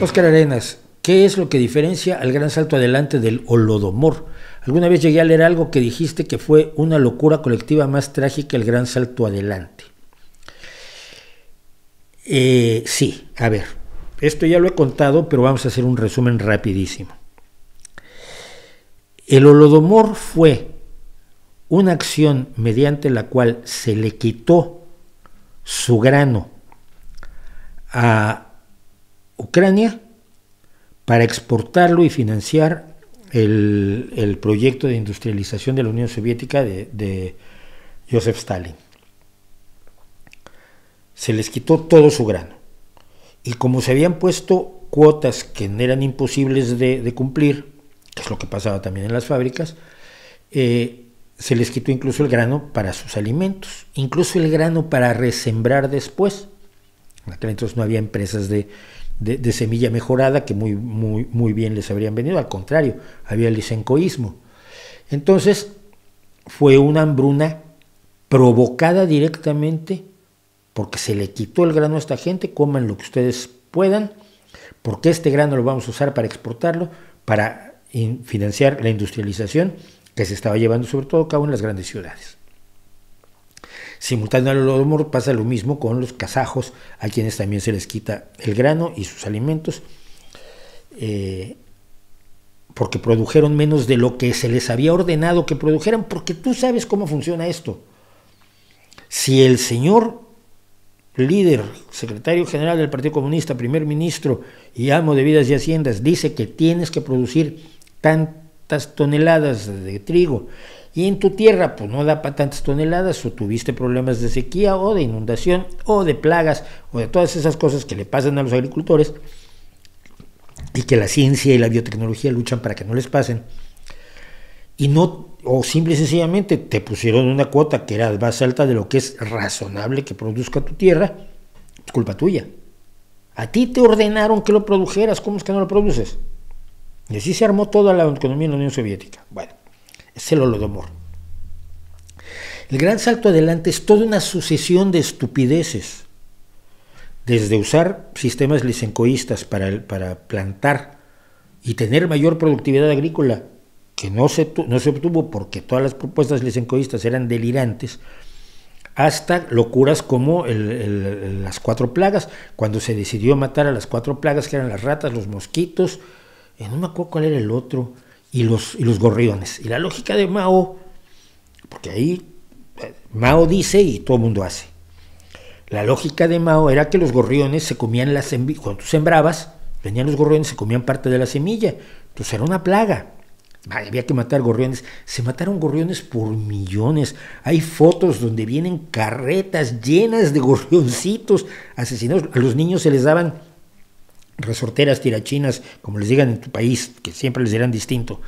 Óscar Arenas, ¿qué es lo que diferencia al Gran Salto Adelante del Holodomor? Alguna vez llegué a leer algo que dijiste que fue una locura colectiva más trágica el Gran Salto Adelante. Sí, a ver, esto ya lo he contado, pero vamos a hacer un resumen rapidísimo. El Holodomor fue una acción mediante la cual se le quitó su grano a Ucrania para exportarlo y financiar el proyecto de industrialización de la Unión Soviética de Joseph Stalin. Se les quitó todo su grano. Y como se habían puesto cuotas que eran imposibles de cumplir, que es lo que pasaba también en las fábricas, se les quitó incluso el grano para sus alimentos, incluso el grano para resembrar después. En aquel entonces no había empresas de semilla mejorada que muy bien les habrían venido, al contrario, había el lisencoísmo. Entonces fue una hambruna provocada directamente porque se le quitó el grano a esta gente. Coman lo que ustedes puedan, porque este grano lo vamos a usar para exportarlo, para financiar la industrialización que se estaba llevando sobre todo a cabo en las grandes ciudades. Simultáneo al Holodomor pasa lo mismo con los kazajos, a quienes también se les quita el grano y sus alimentos, porque produjeron menos de lo que se les había ordenado que produjeran, porque tú sabes cómo funciona esto. Si el señor líder, secretario general del Partido Comunista, primer ministro y amo de vidas y haciendas, dice que tienes que producir tantas toneladas de trigo, y en tu tierra pues no da para tantas toneladas, o tuviste problemas de sequía o de inundación o de plagas o de todas esas cosas que le pasan a los agricultores y que la ciencia y la biotecnología luchan para que no les pasen, y no, o simple y sencillamente te pusieron una cuota que era más alta de lo que es razonable que produzca tu tierra, es culpa tuya. A ti te ordenaron que lo produjeras, ¿cómo es que no lo produces? Y así se armó toda la economía en la Unión Soviética. Bueno, es el Holodomor. El Gran Salto Adelante es toda una sucesión de estupideces, desde usar sistemas lisencoístas para plantar y tener mayor productividad agrícola, que no se obtuvo porque todas las propuestas lisencoístas eran delirantes, hasta locuras como las 4 plagas, cuando se decidió matar a las 4 plagas, que eran las ratas, los mosquitos, no me acuerdo cuál era el otro, y los gorriones. Y la lógica de Mao, porque ahí Mao dice y todo el mundo hace, la lógica de Mao era que los gorriones se comían las semillas. Cuando tú sembrabas, venían los gorriones, se comían parte de la semilla, entonces era una plaga. Había que matar gorriones. Se mataron gorriones por millones. Hay fotos donde vienen carretas llenas de gorrioncitos asesinados. A los niños se les daban resorteras, tirachinas, como les digan en tu país, que siempre les dirán distinto,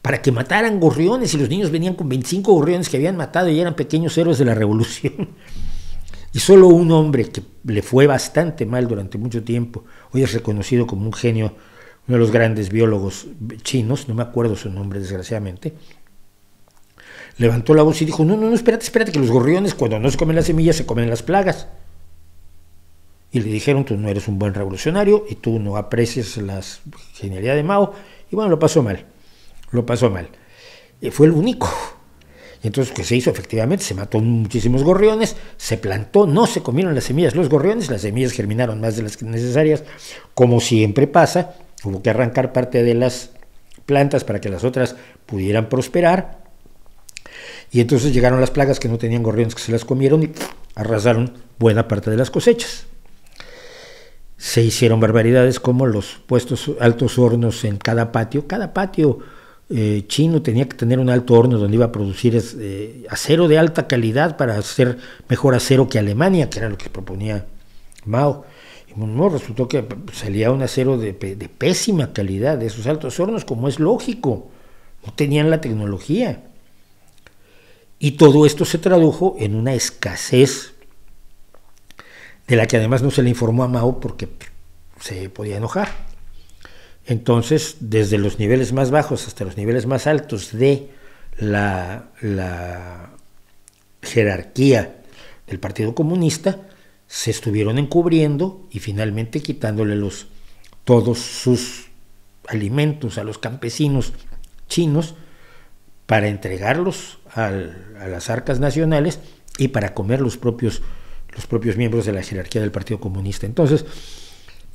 para que mataran gorriones, y los niños venían con 25 gorriones que habían matado y eran pequeños héroes de la revolución. Y solo un hombre que le fue bastante mal durante mucho tiempo, hoy es reconocido como un genio, uno de los grandes biólogos chinos, no me acuerdo su nombre desgraciadamente, levantó la voz y dijo, no, espérate, que los gorriones cuando no se comen las semillas se comen las plagas. Y le dijeron, tú no eres un buen revolucionario y tú no aprecias la genialidad de Mao, y bueno, lo pasó mal. Fue el único. Y entonces, ¿qué se hizo? Efectivamente, se mató muchísimos gorriones, se plantó, no se comieron las semillas los gorriones, las semillas germinaron más de las necesarias, como siempre pasa. Hubo que arrancar parte de las plantas para que las otras pudieran prosperar, y entonces llegaron las plagas que no tenían gorriones, que se las comieron y arrasaron buena parte de las cosechas. Se hicieron barbaridades como los puestos altos hornos en cada patio. Cada patio chino tenía que tener un alto horno donde iba a producir acero de alta calidad para hacer mejor acero que Alemania, que era lo que proponía Mao. No, resultó que salía un acero de pésima calidad de esos altos hornos, como es lógico, no tenían la tecnología. Y todo esto se tradujo en una escasez de la que además no se le informó a Mao porque se podía enojar. Entonces, desde los niveles más bajos hasta los niveles más altos de la jerarquía del Partido Comunista, se estuvieron encubriendo y finalmente quitándole los todos sus alimentos a los campesinos chinos para entregarlos a las arcas nacionales y para comer los propios miembros de la jerarquía del Partido Comunista. Entonces,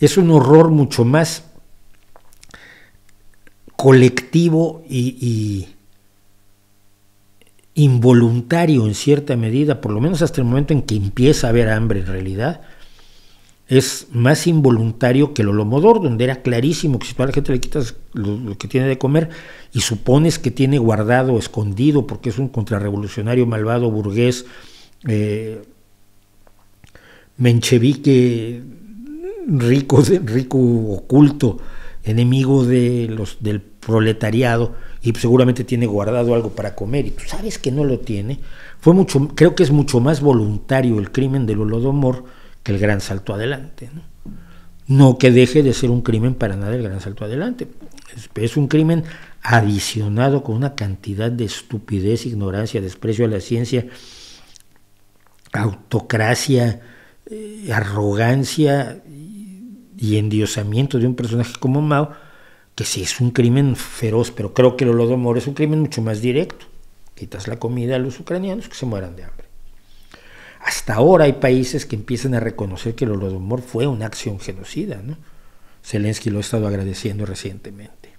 es un horror mucho más colectivo y involuntario en cierta medida, por lo menos hasta el momento en que empieza a haber hambre en realidad. Es más involuntario que el Holodomor, donde era clarísimo que si tú a la gente le quitas lo que tiene de comer y supones que tiene guardado, escondido, porque es un contrarrevolucionario malvado, burgués, menchevique, rico, oculto, enemigo del proletariado, y seguramente tiene guardado algo para comer, y tú sabes que no lo tiene. Creo que es mucho más voluntario el crimen del Holodomor que el Gran Salto Adelante, ¿no? No que deje de ser un crimen para nada el Gran Salto Adelante. Es un crimen adicionado con una cantidad de estupidez, ignorancia, desprecio a la ciencia, autocracia, arrogancia y endiosamiento de un personaje como Mao, que sí es un crimen feroz, pero creo que el Holodomor es un crimen mucho más directo. Quitas la comida a los ucranianos, que se mueran de hambre. Hasta ahora hay países que empiezan a reconocer que el Holodomor fue una acción genocida, ¿no? Zelensky lo ha estado agradeciendo recientemente.